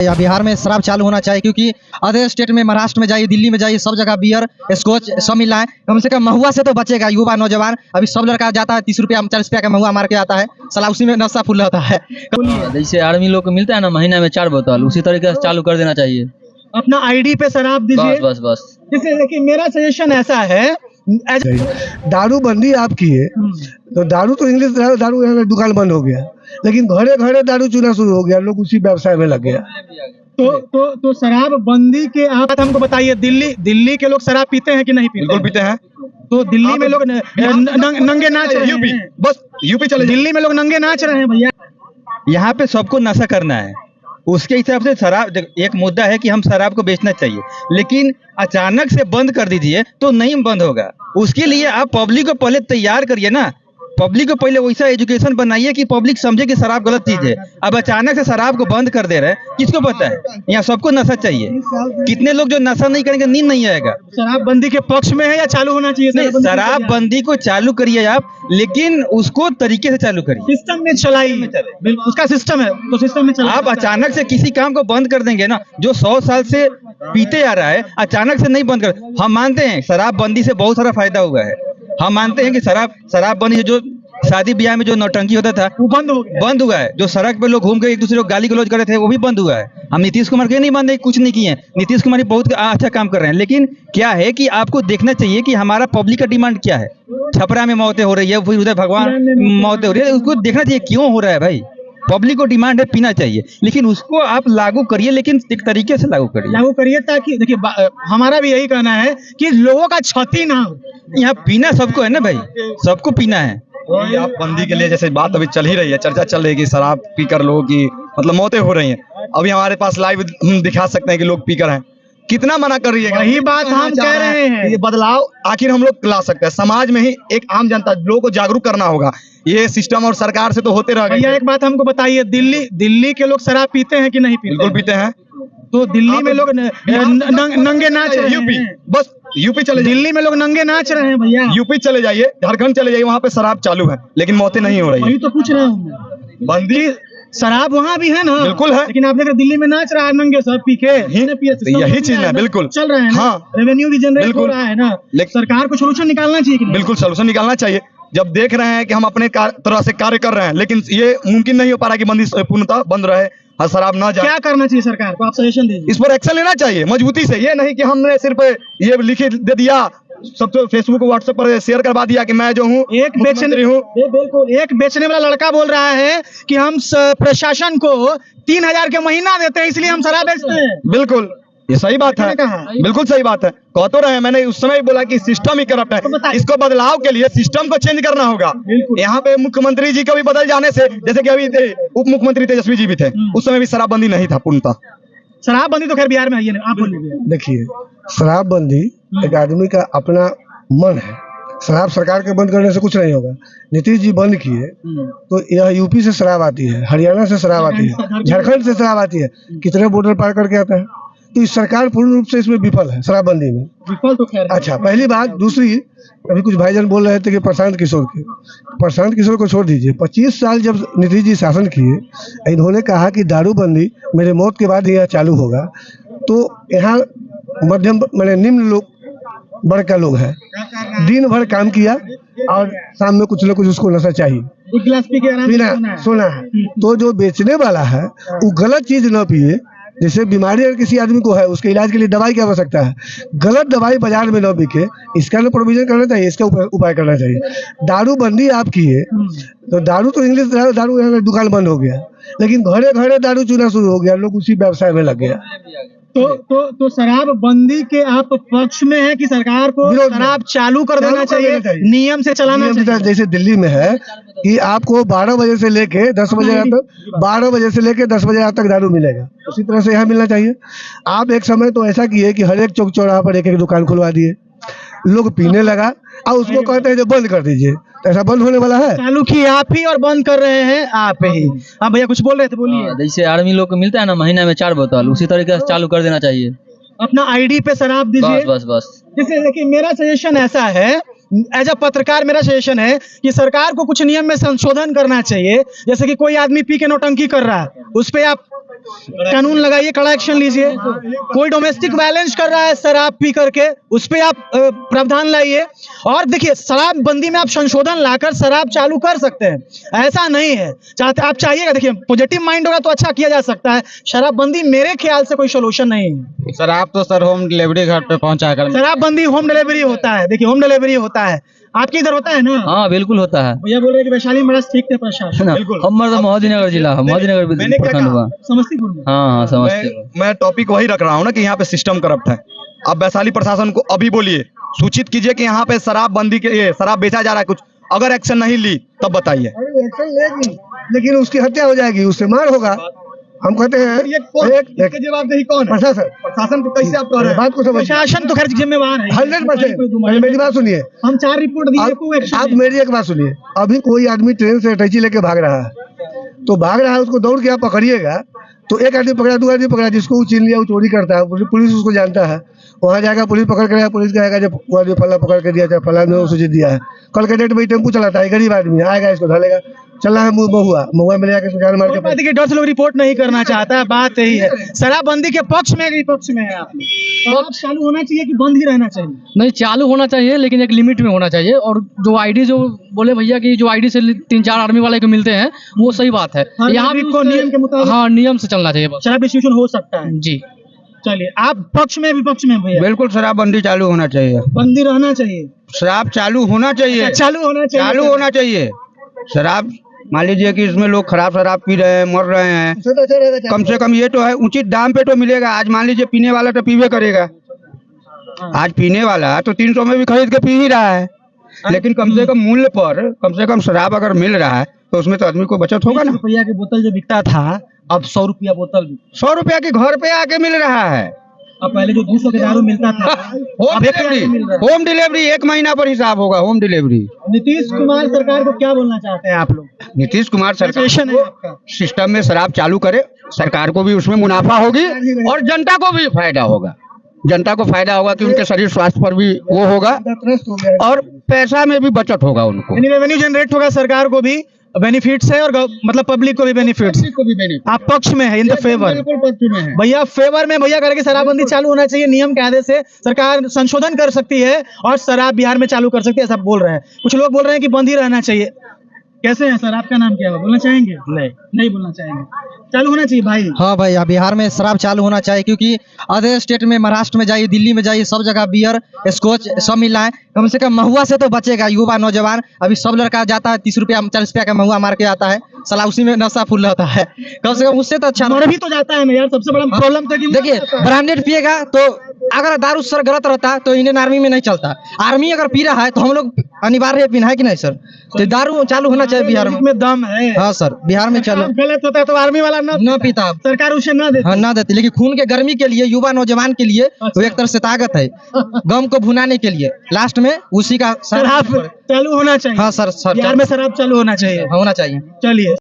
या बिहार में शराब चालू होना चाहिए, क्योंकि अदर स्टेट में, महाराष्ट्र में जाइए, दिल्ली में जाइए, सब जगह बियर, स्कॉच सब मिल रहा है। कम से कम महुआ से तो बचेगा युवा नौजवान। अभी सब लड़का जाता है 30 रुपया 40 रुपया का महुआ मार के आता है, साला उसी में नशा फुल रहता है। जैसे आर्मी लोग को मिलता है ना महीना में 4 बोतल, उसी तरीके से चालू कर देना चाहिए। अपना आईडी पे शराब दीजिए। बस बस बस। जैसे देखिए, मेरा सजेशन ऐसा है, दारू बंदी आप किए तो दारू तो इंग्लिश दारू यहाँ दुकान बंद हो गया, लेकिन घरे घरे दारू चूना शुरू हो गया, लोग उसी व्यवसाय में लग गया। तो शराब बंदी के आप हमको बताइए, दिल्ली के लोग शराब पीते हैं कि नहीं पीते? बिल्कुल पीते हैं। तो दिल्ली में लोग नंगे नाच रहे यूपी, हैं। बस यूपी चले। दिल्ली में लोग नंगे नाच रहे हैं भैया। यहाँ पे सबको नशा करना है, उसके हिसाब से शराब एक मुद्दा है कि हम शराब को बेचना चाहिए, लेकिन अचानक से बंद कर दीजिए तो नहीं बंद होगा। उसके लिए आप पब्लिक को पहले तैयार करिए ना, पब्लिक को पहले वैसा एजुकेशन बनाइए कि पब्लिक समझे कि शराब गलत चीज है। अब अचानक से शराब को बंद कर दे रहे हैं, किसको पता है? यहाँ सबको नशा चाहिए। कितने लोग जो नशा नहीं करेंगे नींद नहीं आएगा। शराब बंदी के पक्ष में है या चालू होना चाहिए? शराब बंदी को चालू करिए आप, लेकिन उसको तरीके से चालू करिए, सिस्टम में चलाइए। उसका सिस्टम है तो सिस्टम में चलाइए। आप अचानक से किसी काम को बंद कर देंगे ना, जो 100 साल से पीते आ रहा है, अचानक से नहीं बंद कर। हम मानते हैं शराब बंदी से बहुत सारा फायदा हुआ है। हम मानते हैं कि शराब बंदी से जो शादी ब्याह में जो नौटंकी होता था वो बंद हुआ है। जो सड़क पे लोग घूम के एक दूसरे को गाली गलौज कर रहे थे वो भी बंद हुआ है। हम नीतीश कुमार के नहीं मानते, कुछ नहीं किए। नीतीश कुमार बहुत अच्छा काम कर रहे हैं, लेकिन क्या है कि आपको देखना चाहिए कि हमारा पब्लिक का डिमांड क्या है। छपरा में मौतें हो रही है, फिर उधर भगवान मौतें हो रही है, उसको देखना चाहिए क्यों हो रहा है भाई। पब्लिक को डिमांड है पीना चाहिए, लेकिन उसको आप लागू करिए, लेकिन एक तरीके से लागू करिए ताकि देखिए, हमारा भी यही कहना है कि लोगों का क्षति ना हो। यहाँ पीना सबको है ना भाई, सबको पीना है। आप बंदी के लिए जैसे बात अभी चल ही रही है, चर्चा चल रही है कि शराब पीकर लोगों की मतलब मौतें हो रही हैं। अभी हमारे पास लाइव हम दिखा सकते हैं कि लोग पीकर हैं। कितना मना कर रही है? वही बात हम कह रहे हैं। ये बदलाव आखिर हम लोग ला सकते हैं, समाज में ही एक आम जनता, लोगों को जागरूक करना होगा। ये सिस्टम और सरकार से तो होते रह गए। एक बात हमको बताइए, दिल्ली के लोग शराब पीते हैं कि नहीं पीते? बिल्कुल पीते हैं। तो दिल्ली में लोग नंगे नाच रहे हैं। यूपी, बस यूपी चले। दिल्ली में लोग नंगे नाच रहे हैं भैया। यूपी चले जाइए, झारखंड चले जाइए, वहाँ पे शराब चालू है, लेकिन मौतें नहीं हो रही। वही तो पूछ रहा हूँ। बंदी शराब वहाँ भी है ना? बिल्कुल है, लेकिन आप देख रहे दिल्ली में नाच रहा है नंगे सर पी के। यही चीज है, बिल्कुल चल रहा है। हाँ, रेवेन्यू भी जनरेट हो रहा है ना। सरकार को सोल्यूशन निकालना चाहिए कि नहीं? बिल्कुल सोल्यूशन निकालना चाहिए। जब देख रहे हैं कि हम अपने तरह से कार्य कर रहे हैं, लेकिन ये मुमकिन नहीं हो पा रहा कि बंदी पूर्णतः बंद रहे, हर शराब ना जाए। क्या करना चाहिए सरकार को? आप सजेशन दीजिए। इस पर एक्शन लेना चाहिए मजबूती से। ये नहीं कि हमने सिर्फ ये लिख दे दिया, सब तो फेसबुक व्हाट्सएप पर शेयर करवा दिया कि मैं जो हूँ एक बेचने वाला लड़का बोल रहा है कि हम प्रशासन को 3000 के महीना देते हैं, इसलिए हम शराब बेचते हैं। बिल्कुल, ये सही बात है, बिल्कुल सही बात है। कह तो रहे हैं, मैंने उस समय बोला कि सिस्टम ही करप्ट है। इसको बदलाव के लिए सिस्टम को चेंज करना होगा। यहाँ पे मुख्यमंत्री जी का भी बदल जाने से, जैसे कि अभी उप मुख्यमंत्री तेजस्वी जी भी थे, उस समय भी शराबबंदी नहीं था पूर्णतः। शराबबंदी तो खैर बिहार में है, आप बोलिए। देखिए, शराबबंदी एक आदमी का अपना मन है। शराब सरकार के बंद करने से कुछ नहीं होगा। नीतीश जी बंद किए तो यह यूपी से शराब आती है, हरियाणा से शराब आती है, झारखंड से शराब आती है, कितने बॉर्डर पार करके आता है। तो इस सरकार पूर्ण रूप से इसमें विफल है, शराबबंदी में विफल तो खैर। अच्छा, पहली बात। दूसरी, अभी कुछ भाईजान बोल रहे थे कि प्रशांत किशोर को छोड़ दीजिए। 25 साल जब नीतीश जी शासन किए, इन्होंने कहा कि दारूबंदी मेरे मौत के बाद यह चालू होगा। तो यहाँ मध्यम मैंने निम्न लोग, बड़का लोग है, दिन भर काम किया और शाम में कुछ न कुछ उसको नशा चाहिए, एक गिलास पी के पीना सोना है। तो जो बेचने वाला है वो गलत चीज न पिए। जैसे बीमारी अगर किसी आदमी को है, उसके इलाज के लिए दवाई की आवश्यकता है, गलत दवाई बाजार में न बिके, इसका तो प्रोविजन करना चाहिए, इसका उपाय करना चाहिए। दारूबंदी आप किए तो दारू तो इंग्लिश दारू यहाँ दुकान बंद हो गया, लेकिन घरे घरे दारू चूना शुरू हो गया, लोग उसी व्यवसाय में लग गया। तो शराब बंदी के आप पक्ष में है कि सरकार को शराब चालू कर देना चाहिए, नियम से चलाना चाहिए? जैसे दिल्ली में है कि आपको 12 बजे से लेके 10 बजे तक, 12 बजे से लेके 10 बजे तक दारू मिलेगा, उसी तरह से यहाँ मिलना चाहिए। आप एक समय तो ऐसा किए कि हर एक चौक चौराहा पर एक एक दुकान खुलवा दिए, लोग पीने लगा और उसको कहते हैं जो बंद कर दीजिए। ऐसा बंद होने वाला है? चालू किए आप ही और बंद कर रहे हैं आप ही। हाँ भैया, कुछ बोल रहे थे, बोलिए। जैसे आर्मी लोग को मिलता है ना महीना में 4 बोतल, उसी तरीके से चालू कर देना चाहिए। अपना आईडी पे शराब दीजिए। बस बस बस। जैसे देखिए, मेरा सजेशन ऐसा है, एज अ पत्रकार मेरा सजेशन है कि सरकार को कुछ नियम में संशोधन करना चाहिए। जैसे कि कोई आदमी पी के नौटंकी कर रहा है, उस पे आप कानून लगाइए, कड़ा एक्शन लीजिए। कोई डोमेस्टिक वायलेंस कर रहा है शराब पी करके, उस पे आप प्रावधान लाइए। और देखिए, शराबबंदी में आप संशोधन लाकर शराब चालू कर सकते हैं, ऐसा नहीं है। चाहते आप चाहिएगा, देखिए पॉजिटिव माइंड होगा तो अच्छा किया जा सकता है। शराबबंदी मेरे ख्याल से कोई सोल्यूशन नहीं है। शराब तो सर होम डिलीवरी घर पे पहुंचा कर शराबबंदी होम डिलीवरी होता है, देखिए होम डिलीवरी होता है। आपके इधर होता है ना? हाँ बिल्कुल होता है। भैया बोल रहे हैं कि वैशाली में बड़ा ठीक है प्रशासन। हमारे तो मोहद्दीनगर जिला है, मोहद्दीनगर मैंने क्या प्रखंड हुआ। समस्तीपुर में हाँ हाँ समझते मैं टॉपिक वही रख रहा हूँ ना कि यहाँ पे सिस्टम करप्ट है। अब वैशाली प्रशासन को अभी बोलिए, सूचित कीजिए कि यहाँ पे शराबबंदी के ये शराब बेचा जा रहा है कुछ, अगर एक्शन नहीं ली तब बताइए। एक्शन लेगी, लेकिन उसकी हत्या हो जाएगी, उससे मार होगा। हम कहते हैं इसके जवाबदेही कौन है? प्रशासन। प्रशासन को कैसे आप कह रहे हैं? बात को समझिए। प्रशासन तो खैर जिम्मेवार है 100%। मेरी बात सुनिए, हम 4 रिपोर्ट दिए, कोई एक्शन आप नहीं। मेरी एक बात सुनिए। अभी कोई आदमी ट्रेन से अटैची लेके भाग रहा है, तो भाग रहा है, उसको दौड़ के आप पकड़िएगा तो एक आदमी पकड़ा, 2 आदमी पकड़ा, जिसको वो चिन लिया वो चोरी करता है, पुलिस उसको जानता है, वहाँ जाएगा, पुलिस पकड़ कर आएगा, पुलिस कहेगा जब वो आदमी फला पकड़ के दिया था, फला ने उसे दिया है। कल के डेट में टेम्पू चलाता है, गरीब आदमी आएगा, इसको ढलेगा, चला है महुआ में ले जाकर जान मार के। देखिए डर से लोग रिपोर्ट नहीं करना चाहता है, बात यही है। शराबबंदी के पक्ष में विपक्ष में है आप लोग। शराब चालू होना चाहिए कि बंद ही रहना चाहिए? नहीं, चालू होना चाहिए लेकिन एक लिमिट में होना चाहिए। और जो आईडी जो बोले भैया कि जो आईडी से 3-4 आर्मी वाले को मिलते हैं, वो सही बात है। हर यहाँ नागरिक भी को नियम के मुताबिक हाँ नियम से चलना चाहिए बस। शराब डिस्ट्रीब्यूशन हो सकता है। जी चलिए, आप पक्ष में विपक्ष में भैया? बिल्कुल शराबबंदी चालू होना चाहिए, बंदी रहना चाहिए, शराब चालू होना चाहिए, चालू होना चाहिए, चालू होना चाहिए। शराब मान लीजिए कि इसमें लोग खराब शराब पी रहे हैं, मर रहे हैं, कम से कम ये तो है उचित दाम पे तो मिलेगा। आज मान लीजिए पीने वाला तो पीवे करेगा, आज पीने वाला तो 300 में भी खरीद के पी ही रहा है, लेकिन कम से कम मूल्य पर कम से कम शराब अगर मिल रहा है तो उसमें तो आदमी को बचत होगा ना। रुपया की बोतल जो बिकता था, अब 100 रुपया बोतल भी। 100 रुपया के घर पे आके मिल रहा है। अब पहले जो 200 के दारू मिलता था, होम डिलीवरी, होम डिलीवरी 1 महीना पर हिसाब होगा, होम डिलीवरी। नीतीश कुमार सरकार को क्या बोलना चाहते हैं आप लोग? नीतीश कुमार सरकार Suggestion है आपका? सिस्टम में शराब चालू करे, सरकार को भी उसमें मुनाफा होगी और जनता को भी फायदा होगा। जनता को फायदा होगा कि उनके शरीर स्वास्थ्य पर भी वो होगा और पैसा में भी बचत होगा उनको। रेवेन्यू जनरेट होगा, सरकार को भी बेनिफिट्स है और मतलब पब्लिक को भी बेनिफिट्स। आप पक्ष में है, इन द फेवर? भैया फेवर में भैया करके शराबबंदी चालू होना चाहिए, नियम कायदे से सरकार संशोधन कर सकती है और शराब बिहार में चालू कर सकती है, ऐसा बोल रहे हैं। कुछ लोग बोल रहे हैं कि बंद ही रहना चाहिए। कैसे है सर, आपका नाम क्या है? बोलना चाहेंगे? नहीं बोलना चाहेंगे। चालू होना चाहिए भाई। हाँ भाई, बिहार में शराब चालू होना चाहिए, क्योंकि अदर स्टेट में, महाराष्ट्र में जाइए, दिल्ली में जाइए, सब जगह बियर स्कॉच सब मिल रहा है। कम से कम महुआ से तो बचेगा युवा नौजवान। अभी सब लड़का जाता है 30 रुपया 40 रुपया का महुआ मार के आता है, साला उसी में नशा फुल रहता है। कम से कम उससे तो अच्छा मर भी तो जाता है ना यार, सबसे बड़ा प्रॉब्लम तो कि देखिए, ब्रांडेड पिएगा तो अगर दारू सर गलत रहता तो इंडियन आर्मी में नहीं चलता। आर्मी अगर पी रहा है तो हम लोग अनिवार्य पीना है कि नहीं सर? तो दारू चालू होना चाहिए बिहार में। दम है। हाँ सर, बिहार में चलो। गलत होता है तो आर्मी वाला ना पीता, सरकार उसे ना देती। हाँ ना देती, लेकिन खून के गर्मी के लिए, युवा नौजवान के लिए वो एक तरह से ताकत है, गम को भुनाने के लिए। लास्ट में उसी का शराब चालू होना चाहिए। हाँ सर, बिहार में शराब चालू होना चाहिए। होना चाहिए। चलिए।